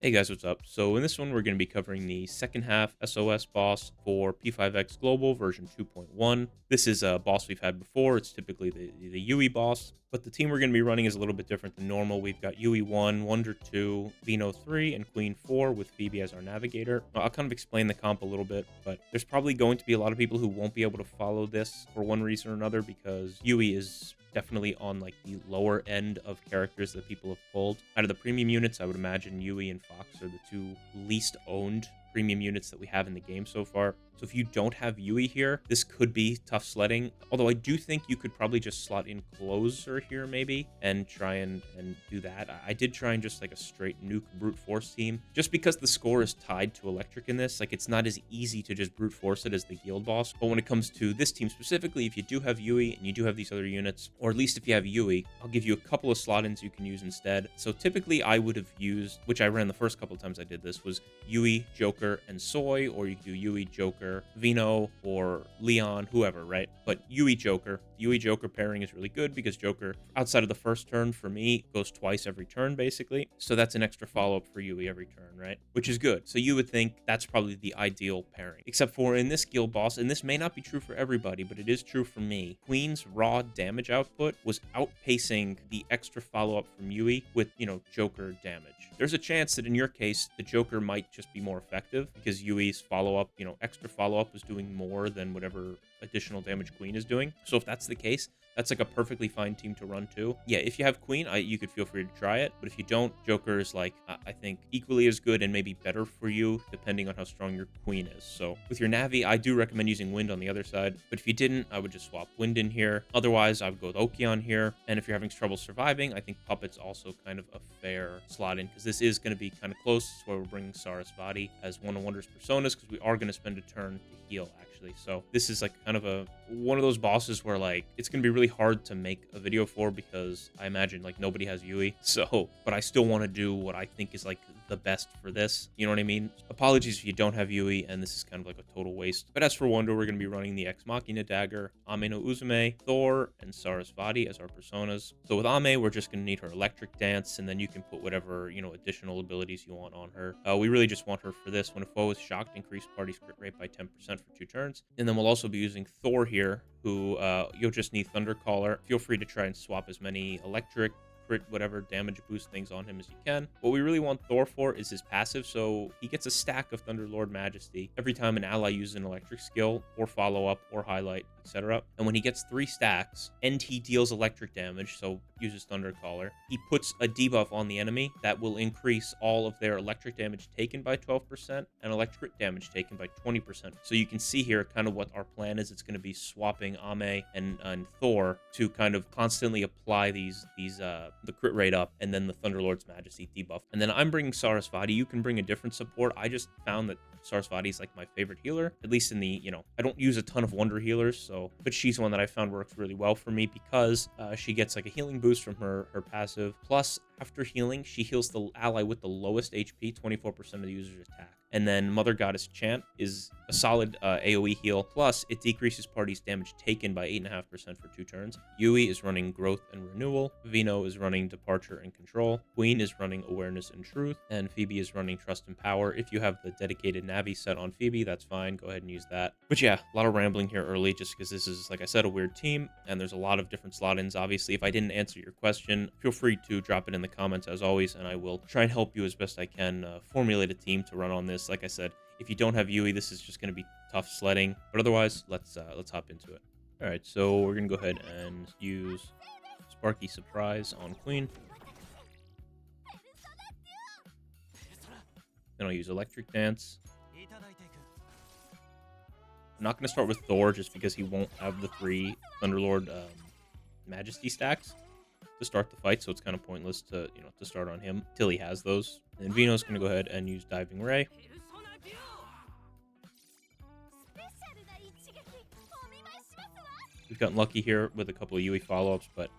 Hey guys, what's up? So in this one, we're going to be covering the second half SOS boss for P5X Global version 2.1. This is a boss we've had before. It's typically the Yui boss, but the team we're going to be running is a little bit different than normal. We've got Yui 1, Wonder 2, Vino 3, and Queen 4 with Phoebe as our navigator. I'll kind of explain the comp a little bit, but there's probably going to be a lot of people who won't be able to follow this for one reason or another because Yui is definitely on like the lower end of characters that people have pulled. Out of the premium units, I would imagine Yui and Fox are the two least owned premium units that we have in the game so far. So if you don't have Yui here, this could be tough sledding. Although I do think you could probably just slot in Closer here maybe and try and do that. I did try and just like a straight nuke brute force team just because the score is tied to electric in this. Like it's not as easy to just brute force it as the guild boss. But when it comes to this team specifically, if you do have Yui and you do have these other units, or at least if you have Yui, I'll give you a couple of slot-ins you can use instead. So typically I would have used, which I ran the first couple of times I did this, was Yui, Joker, and Soy, or you could do Yui, Joker, Vino, or Leon, whoever, right? But Yui Joker pairing is really good because Joker, outside of the first turn, for me, goes twice every turn, basically. So that's an extra follow-up for Yui every turn, right? Which is good. So you would think that's probably the ideal pairing. Except for in this guild boss, and this may not be true for everybody, but it is true for me, Queen's raw damage output was outpacing the extra follow-up from Yui with, Joker damage. There's a chance that in your case, the Joker might just be more effective because Yui's follow-up, extra follow-up was doing more than whatever additional damage Queen is doing. So if that's the case, that's like a perfectly fine team to run too. Yeah, if you have Queen, you could feel free to try it. But if you don't, Joker is like, I think, equally as good and maybe better for you, depending on how strong your Queen is. So with your Navi, I do recommend using Wind on the other side. But if you didn't, I would just swap Wind in here. Otherwise, I would go with Okion here. And if you're having trouble surviving, I think Puppet's also kind of a fair slot in, because this is going to be kind of close. That's why we're bringing Sarasvati as one of Wonder's personas, because we are going to spend a turn to heal, actually. So this is like kind of one of those bosses where like it's going to be really hard to make a video for, because I imagine like nobody has Yui. So, but I still want to do what I think is like the best for this. You know what I mean? Apologies if you don't have Yui and this is kind of like a total waste. But as for Wonder, we're going to be running the Ex Machina Dagger, Ame no Uzume, Thor, and Sarasvati as our personas. So with Ame, we're just going to need her Electric Dance, and then you can put whatever, additional abilities you want on her. We really just want her for this. When a foe is shocked, increase party's crit rate by 10% for 2 turns. And then we'll also be using Thor here, who you'll just need Thundercaller. Feel free to try and swap as many electric, crit, whatever damage boost things on him as you can. What we really want Thor for is his passive, so he gets a stack of Thunderlord Majesty every time an ally uses an electric skill or follow-up or highlight, etc. And when he gets 3 stacks and he deals electric damage, so uses Thundercaller, he puts a debuff on the enemy that will increase all of their electric damage taken by 12% and electric damage taken by 20%. So you can see here kind of what our plan is. It's going to be swapping Ame and Thor to kind of constantly apply the crit rate up, and then the Thunderlord's Majesty debuff. And then I'm bringing Sarasvati. You can bring a different support. I just found that Sarasvati is like my favorite healer, at least in the, I don't use a ton of Wonder healers, so, but she's one that I found works really well for me because she gets like a healing boost from her passive. Plus, after healing, she heals the ally with the lowest HP, 24% of the user's attack. And then Mother Goddess Chant is a solid AoE heal. Plus, it decreases party's damage taken by 8.5% for 2 turns. Yui is running Growth and Renewal. Vino is running Departure and Control. Queen is running Awareness and Truth. And Phoebe is running Trust and Power. If you have the dedicated Navi set on Phoebe, that's fine. Go ahead and use that. But yeah, a lot of rambling here early just because this is, like I said, a weird team. And there's a lot of different slot-ins. Obviously, if I didn't answer your question, feel free to drop it in the comments as always, and I will try and help you as best I can formulate a team to run on this. Like I said, if you don't have Yui, this is just going to be tough sledding. But otherwise, let's hop into it. All right, so we're going to go ahead and use Sparky Surprise on Queen. Then I'll use Electric Dance. I'm not going to start with Thor just because he won't have the 3 Thunderlord Majesty stacks to start the fight, so it's kind of pointless to to start on him till he has those. And Vino's going to go ahead and use Diving Ray. We've gotten lucky here with a couple of Yui follow-ups, but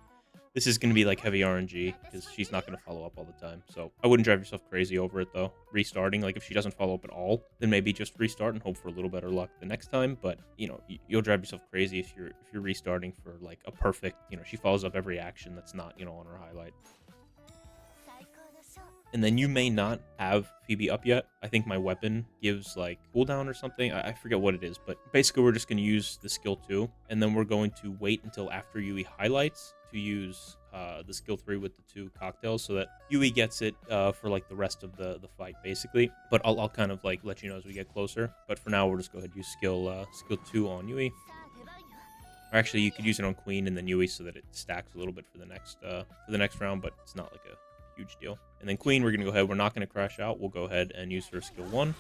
this is going to be like heavy RNG because she's not going to follow up all the time. So I wouldn't drive yourself crazy over it though. Restarting, like if she doesn't follow up at all, then maybe just restart and hope for a little better luck the next time. But you'll drive yourself crazy if you're restarting for like a perfect, she follows up every action that's not, on her highlight. And then you may not have Phoebe up yet. I think my weapon gives like cooldown or something. I forget what it is, but basically we're just going to use the skill 2, and then we're going to wait until after Yui highlights to use the skill 3 with the 2 cocktails, so that Yui gets it for like the rest of the fight basically. But I'll kind of like let you know as we get closer. But for now, we'll just go ahead and use skill 2 on Yui. Or actually, you could use it on Queen and then Yui so that it stacks a little bit for the next round, but it's not like a huge deal. And then Queen, we're going to go ahead. We're not going to crash out. We'll go ahead and use her skill 1.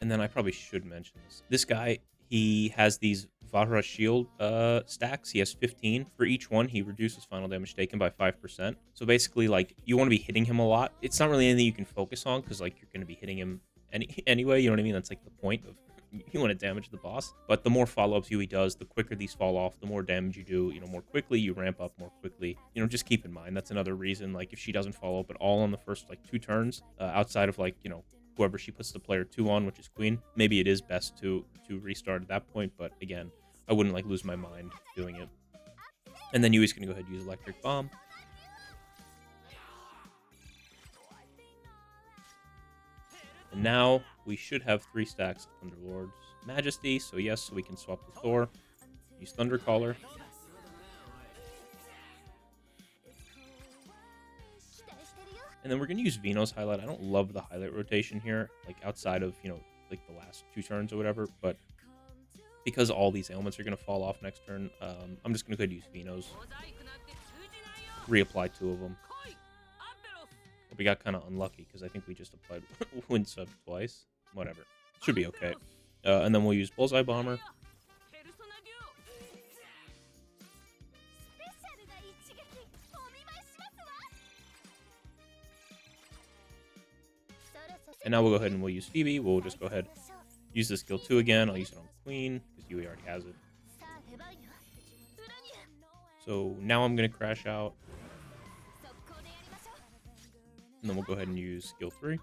And then I probably should mention this. This guy, he has these Vahra shield stacks. He has 15. For each one, he reduces final damage taken by 5%. So basically, like, you want to be hitting him a lot. It's not really anything you can focus on because, like, you're going to be hitting him anyway. You know what I mean? That's, like, the point of you want to damage the boss. But the more follow-ups Yui does, the quicker these fall off, the more damage you do, you know, more quickly. You ramp up more quickly. You know, just keep in mind, that's another reason, like, if she doesn't follow up at all on the first, like, 2 turns, outside of, like, you know, whoever she puts the player 2 on, which is Queen, maybe it is best to restart at that point. But again, I wouldn't like lose my mind doing it. And then Yui's gonna go ahead and use Electric Bomb. And now we should have 3 stacks of Thunderlord's Majesty. So yes, so we can swap the Thor, use Thundercaller. And then we're going to use Vino's highlight. I don't love the highlight rotation here, like outside of, you know, like the last 2 turns or whatever. But because all these ailments are going to fall off next turn, I'm just going to go ahead and use Vino's. Reapply 2 of them. But we got kind of unlucky because I think we just applied Wind Sub twice. Whatever. Should be okay. And then we'll use Bullseye Bomber. And now we'll go ahead and we'll use Phoebe. We'll just go ahead, use the skill 2 again. I'll use it on Queen because Yui already has it. So now I'm going to crash out. And then we'll go ahead and use skill 3.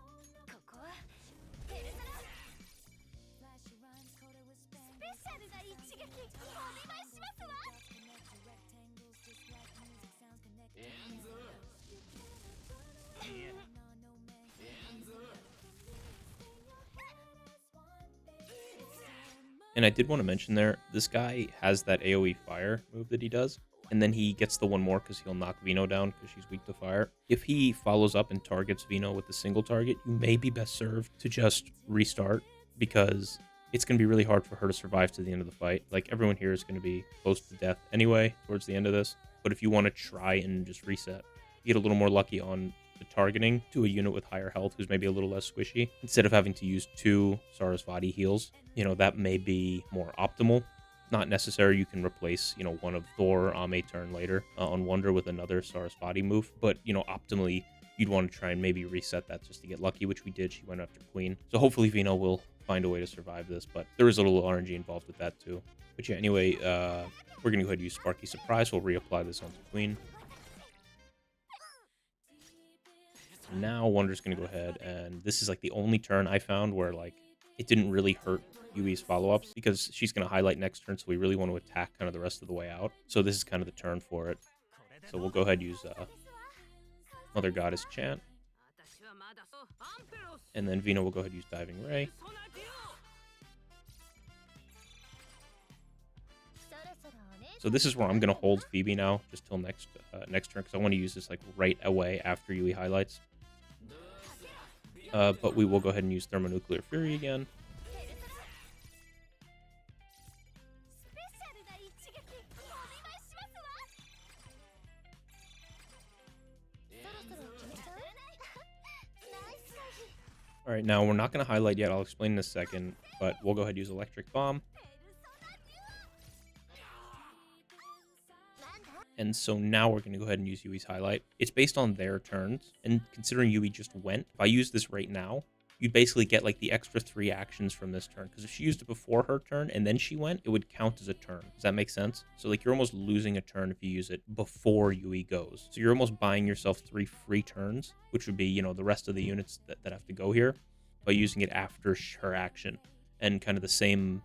And I did want to mention there, this guy has that AoE fire move that he does. And then he gets the 1 more because he'll knock Vino down because she's weak to fire. If he follows up and targets Vino with a single target, you may be best served to just restart because it's going to be really hard for her to survive to the end of the fight. Like, everyone here is going to be close to death anyway towards the end of this. But if you want to try and just reset, you get a little more lucky on the targeting to a unit with higher health who's maybe a little less squishy, instead of having to use 2 Sarasvati heals. You know, that may be more optimal. Not necessary. You can replace, you know, one of Thor or Ame turn later on Wonder with another Sarasvati move. But, you know, optimally, you'd want to try and maybe reset that just to get lucky, which we did. She went after Queen. So hopefully Vino will find a way to survive this, but there is a little RNG involved with that too. But yeah, anyway, we're going to go ahead and use Sparky Surprise. We'll reapply this onto Queen. Now Wonder's going to go ahead, and this is like the only turn I found where like it didn't really hurt Yui's follow-ups because she's going to highlight next turn, so we really want to attack kind of the rest of the way out. So this is kind of the turn for it. So we'll go ahead and use Mother Goddess Chant. And then Vino will go ahead and use Diving Ray. So this is where I'm going to hold Phoebe now, just till next turn, because I want to use this like right away after Yui highlights. But we will go ahead and use Thermonuclear Fury again. Alright, now we're not going to highlight yet, I'll explain in a second, but we'll go ahead and use Electric Bomb. And so now we're going to go ahead and use Yui's highlight. It's based on their turns, and considering Yui just went, if I use this right now, you basically get like the extra 3 actions from this turn, because if she used it before her turn and then she went, it would count as a turn. Does that make sense? So like you're almost losing a turn if you use it before Yui goes. So you're almost buying yourself 3 free turns, which would be, you know, the rest of the units that have to go here. by using it after her action, and kind of the same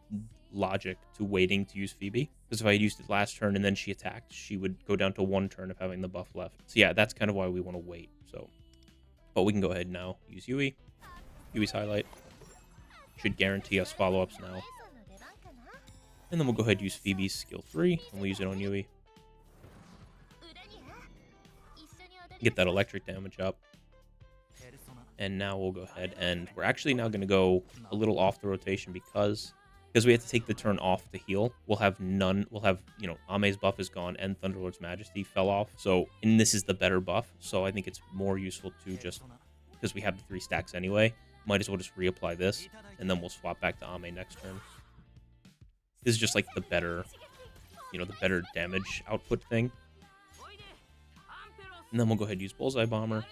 logic to waiting to use Phoebe. Because if I had used it last turn and then she attacked, she would go down to 1 turn of having the buff left. So yeah, that's kind of why we want to wait. So, but we can go ahead now. Use Yui. Yui's highlight. Should guarantee us follow-ups now. And then we'll go ahead and use Phoebe's skill 3, and we'll use it on Yui. Get that electric damage up. And now we'll go ahead and we're actually now going to go a little off the rotation because we have to take the turn off to heal. We'll have none. We'll have, you know, Ame's buff is gone and Thunderlord's Majesty fell off. So, and this is the better buff. So I think it's more useful to just, because we have the 3 stacks anyway, might as well just reapply this and then we'll swap back to Ame next turn. This is just like the better, you know, the better damage output thing. And then we'll go ahead and use Bullseye Bomber.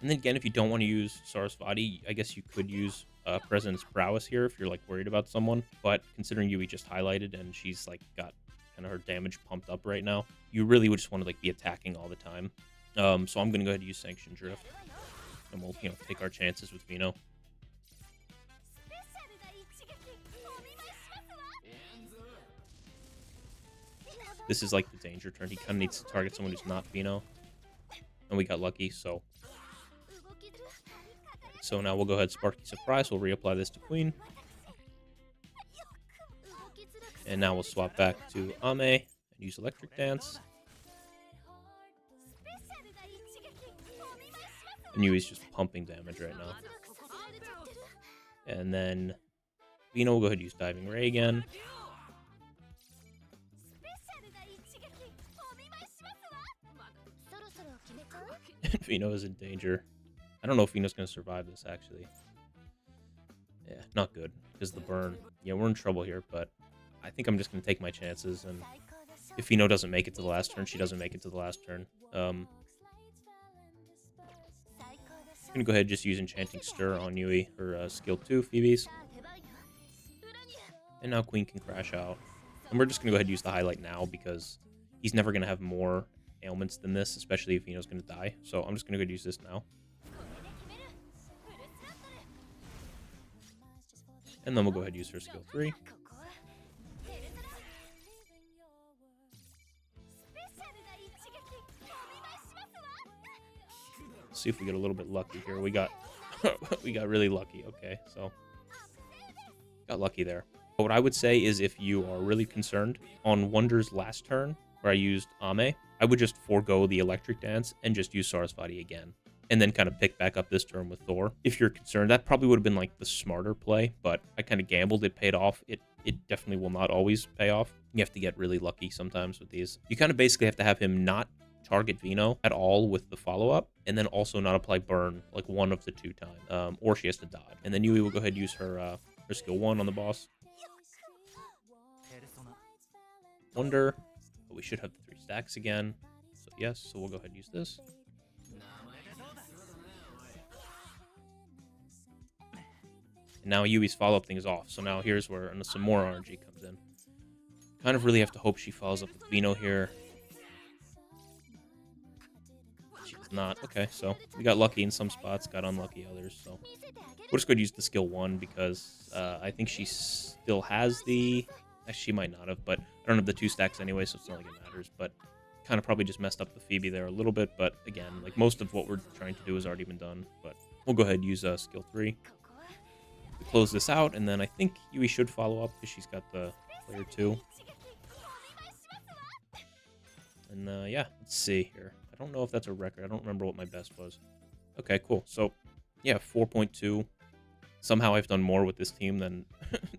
And then again, if you don't want to use Sarasvati, I guess you could use President's Prowess here if you're like worried about someone. But considering Yui just highlighted and she's like got kind of her damage pumped up right now, you really would just want to like be attacking all the time. So I'm going to go ahead and use Sanction Drift. And we'll, you know, take our chances with Vino. This is like the danger turn. He kind of needs to target someone who's not Vino. And we got lucky, so... So now we'll go ahead, Sparky Surprise. We'll reapply this to Queen. And now we'll swap back to Ame and use Electric Dance. And Yui's just pumping damage right now. And then Vino will go ahead and use Diving Ray again. Vino is in danger. I don't know if Vino's going to survive this, actually. Yeah, not good, because the burn. Yeah, we're in trouble here, but I think I'm just going to take my chances, and if Vino doesn't make it to the last turn, she doesn't make it to the last turn. I'm going to go ahead and just use Enchanting Stir on Yui, her skill 2, Phoebe's. And now Queen can crash out. And we're just going to go ahead and use the highlight now, because he's never going to have more ailments than this, especially if Vino's going to die. So I'm just going to go ahead and use this now. And then we'll go ahead and use her skill 3. Let's see if we get a little bit lucky here. We got we got really lucky. Okay, so got lucky there. But what I would say is if you are really concerned, on Wonder's last turn, where I used Ame, I would just forego the Electric Dance and just use Sarasvati again. And then kind of pick back up this turn with Thor. If you're concerned, that probably would have been like the smarter play, but I kind of gambled. It paid off. It definitely will not always pay off. You have to get really lucky sometimes with these. You kind of basically have to have him not target Vino at all with the follow-up, and then also not apply burn like one of the 2 times, or she has to dodge. And then Yui will go ahead and use her skill 1 on the boss. Wonder, but we should have the 3 stacks again. So yes, so we'll go ahead and use this. And now Yui's follow-up thing is off. So now here's where some more RNG comes in. Kind of really have to hope she follows up with Vino here. She does not. Okay, so we got lucky in some spots, got unlucky others. So we're just going to use the skill 1 because I think she still has the... Actually, she might not have, but I don't have the 2 stacks anyway, so it's not like it matters. But kind of probably just messed up the Phoebe there a little bit. But again, like most of what we're trying to do has already been done. But we'll go ahead and use skill 3. To close this out, and then I think Yui should follow up because she's got the player 2. And yeah, let's see here. I don't know if that's a record. I don't remember what my best was. Okay, cool. So yeah, 4.2. Somehow I've done more with this team than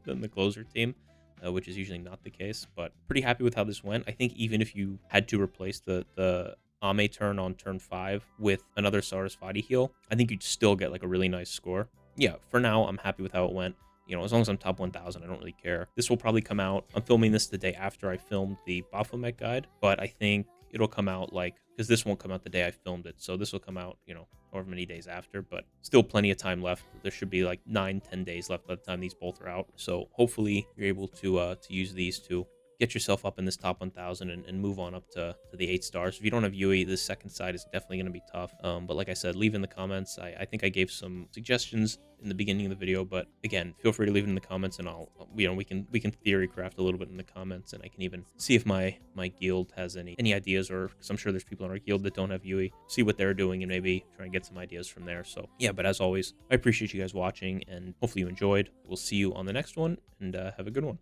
than the closer team, which is usually not the case. But pretty happy with how this went. I think even if you had to replace the Ame turn on turn 5 with another Sarasvati heal, I think you'd still get like a really nice score. Yeah, for now, I'm happy with how it went. You know, as long as I'm top 1,000, I don't really care. This will probably come out. I'm filming this the day after I filmed the Baphomet guide, but I think it'll come out like, because this won't come out the day I filmed it. So this will come out, you know, however many days after, but still plenty of time left. There should be like 9-10 days left by the time these both are out. So hopefully you're able to use these to get yourself up in this top 1000 and move on up to the 8 stars. If you don't have Yui, the second side is definitely going to be tough. But like I said, leave in the comments. I think I gave some suggestions in the beginning of the video, but again, feel free to leave it in the comments, and I'll, we can theory craft a little bit in the comments, and I can even see if my guild has any ideas, or because I'm sure there's people in our guild that don't have Yui, see what they're doing and maybe try and get some ideas from there. So yeah, but as always, I appreciate you guys watching, and hopefully you enjoyed. We'll see you on the next one, and have a good one.